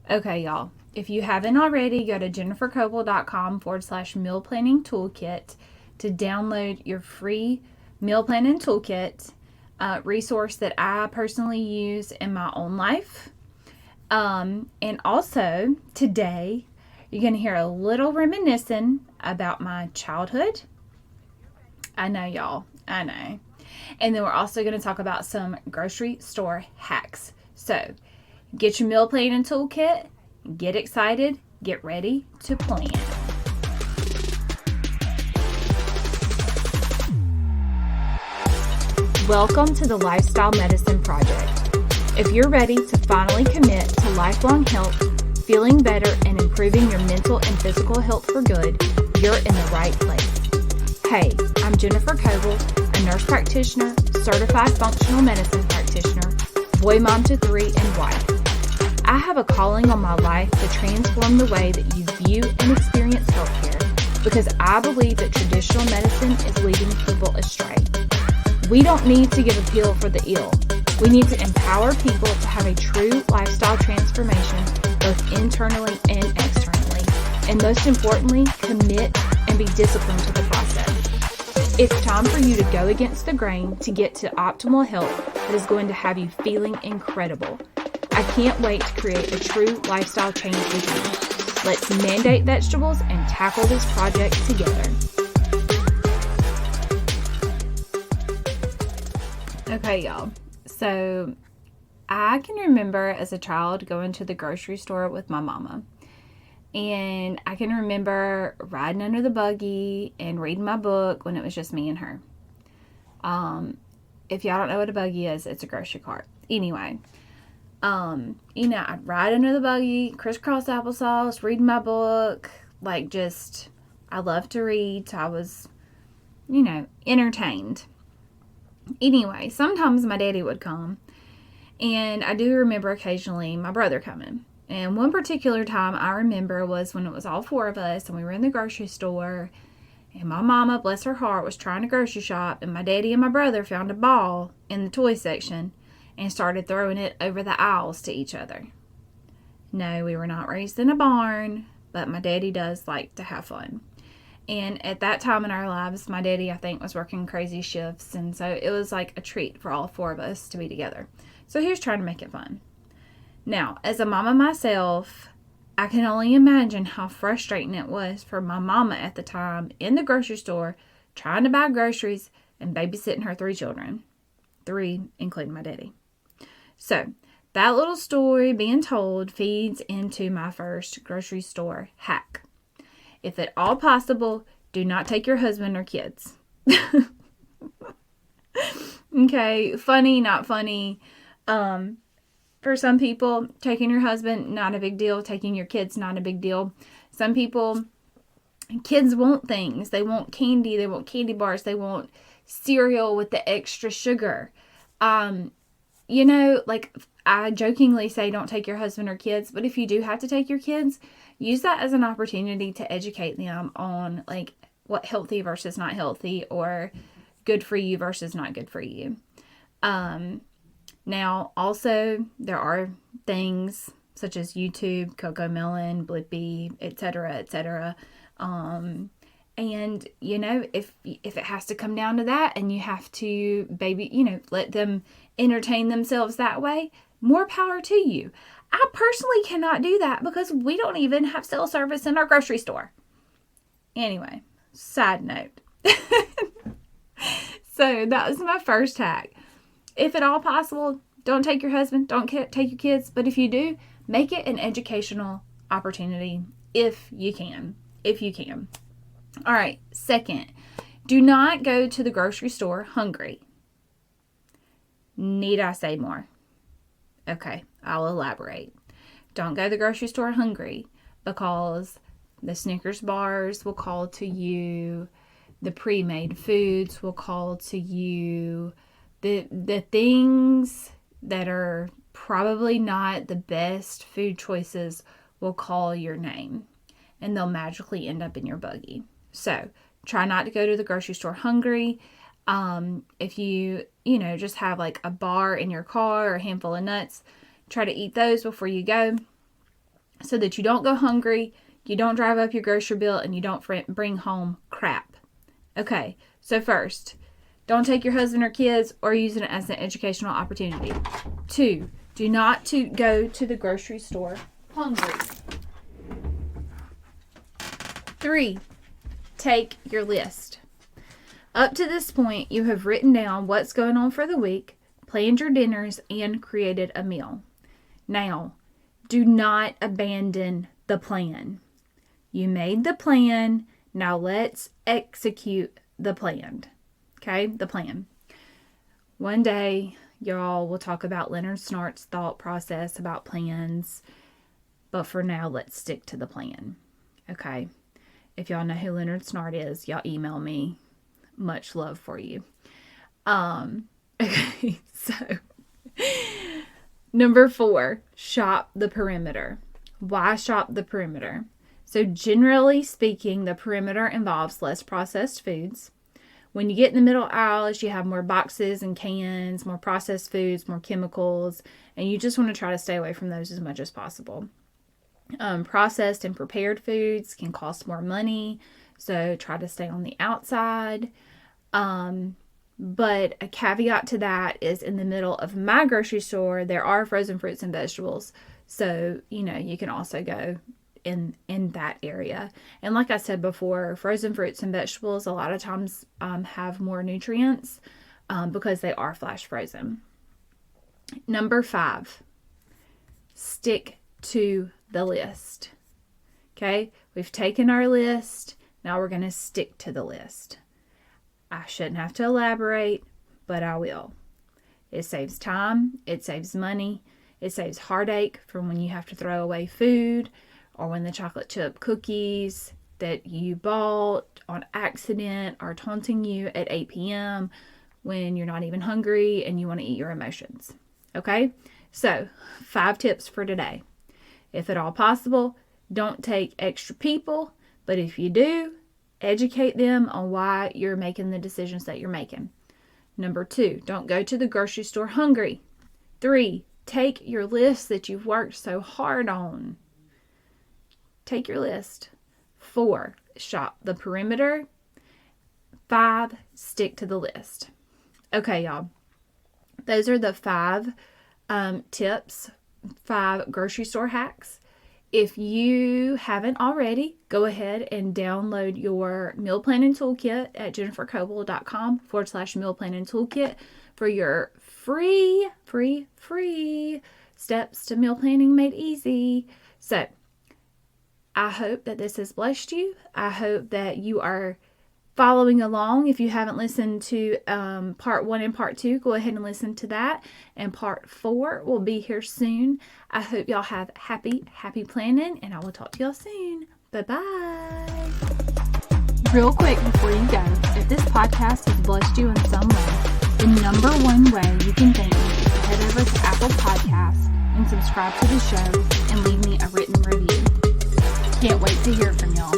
Okay, y'all. If you haven't already, go to jennifercoble.com/meal planning toolkit to download your free meal planning toolkit resource that I personally use in my own life. And also, today, you're going to hear a little reminiscing about my childhood. I know, y'all. I know. And then we're also going to talk about some grocery store hacks. So, get your meal planning toolkit, get excited, get ready to plan. Welcome to the Lifestyle Medicine Project. If you're ready to finally commit to lifelong health, feeling better, and improving your mental and physical health for good, you're in the right place. Hey, I'm Jennifer Coble, a nurse practitioner, certified functional medicine practitioner, boy mom to 3, and wife. I have a calling on my life to transform the way that you view and experience healthcare because I believe that traditional medicine is leading people astray. We don't need to give a pill for the ill. We need to empower people to have a true lifestyle transformation, both internally and externally, and most importantly, commit and be disciplined to the process. It's time for you to go against the grain to get to optimal health that is going to have you feeling incredible. I can't wait to create a true lifestyle change with you. Let's mandate vegetables and tackle this project together. Okay, y'all. So I can remember as a child going to the grocery store with my mama. And I can remember riding under the buggy and reading my book when it was just me and her. If y'all don't know what a buggy is, it's a grocery cart. Anyway. I'd ride under the buggy, crisscross applesauce, reading my book, I love to read, so I was, entertained. Anyway, sometimes my daddy would come, and I do remember occasionally my brother coming. And one particular time I remember was when it was all 4 of us, and we were in the grocery store, and my mama, bless her heart, was trying to grocery shop, and my daddy and my brother found a ball in the toy section and started throwing it over the aisles to each other. No, we were not raised in a barn, but my daddy does like to have fun. And at that time in our lives, my daddy, I think, was working crazy shifts, and so it was like a treat for all 4 of us to be together. So he was trying to make it fun. Now, as a mama myself, I can only imagine how frustrating it was for my mama at the time in the grocery store, trying to buy groceries and babysitting her 3 children. 3, including my daddy. So, that little story being told feeds into my first grocery store hack. If at all possible, do not take your husband or kids. Okay, funny, not funny. For some people, taking your husband, not a big deal. Taking your kids, not a big deal. Some people, kids want things. They want candy. They want candy bars. They want cereal with the extra sugar. I jokingly say don't take your husband or kids, but if you do have to take your kids, use that as an opportunity to educate them on what healthy versus not healthy or good for you versus not good for you. Now, also, there are things such as YouTube, CoComelon, Blippi, etc., etc. And, if it has to come down to that and you have to let them entertain themselves that way, more power to you. I personally cannot do that because we don't even have cell service in our grocery store. Anyway, side note. So that was my first hack. If at all possible, don't take your husband, don't take your kids, but if you do, make it an educational opportunity if you can. All right, second, do not go to the grocery store hungry. Need I say more? Okay, I'll elaborate. Don't go to the grocery store hungry because the Snickers bars will call to you. The pre-made foods will call to you. The things that are probably not the best food choices will call your name. And they'll magically end up in your buggy. So, try not to go to the grocery store hungry. If you just have a bar in your car or a handful of nuts, try to eat those before you go. so that you don't go hungry, you don't drive up your grocery bill, and you don't bring home crap. Okay, so first, don't take your husband or kids or use it as an educational opportunity. 2, do not go to the grocery store hungry. 3, take your list. Up to this point, you have written down what's going on for the week, planned your dinners, and created a meal. Now, do not abandon the plan. You made the plan. Now let's execute the plan. Okay, the plan. One day, y'all will talk about Leonard Snart's thought process about plans. But for now, let's stick to the plan. Okay. If y'all know who Leonard Snart is, y'all email me. Much love for you. Okay, so number 4, shop the perimeter. Why shop the perimeter? So generally speaking, the perimeter involves less processed foods. When you get in the middle aisles, you have more boxes and cans, more processed foods, more chemicals, and you just want to try to stay away from those as much as possible. Processed and prepared foods can cost more money, so try to stay on the outside. But a caveat to that is in the middle of my grocery store, there are frozen fruits and vegetables. So, you can also go in that area. And like I said before, frozen fruits and vegetables a lot of times have more nutrients because they are flash frozen. Number 5, stick to the list. Okay, we've taken our list. Now we're going to stick to the list. I shouldn't have to elaborate, but I will. It saves time. It saves money. It saves heartache from when you have to throw away food, or when the chocolate chip cookies that you bought on accident are taunting you at 8 p.m. when you're not even hungry and you want to eat your emotions. Okay? So, 5 tips for today. If at all possible, don't take extra people, but if you do, educate them on why you're making the decisions that you're making. Number 2, don't go to the grocery store hungry. 3, take your list that you've worked so hard on. Take your list. 4, shop the perimeter. 5, stick to the list. Okay, y'all. Those are the 5 tips, 5 grocery store hacks. If you haven't already, go ahead and download your meal planning toolkit at jennifercoble.com/meal planning toolkit for your free steps to meal planning made easy. So, I hope that this has blessed you. I hope that you are following along. If you haven't listened to part 1 and part 2, go ahead and listen to that. And part 4 will be here soon. I hope y'all have happy planning, and I will talk to y'all soon. Bye-bye. Real quick before you go, if this podcast has blessed you in some way, the number 1 way you can thank me is to head over to Apple Podcasts and subscribe to the show and leave me a written review. Can't wait to hear from y'all.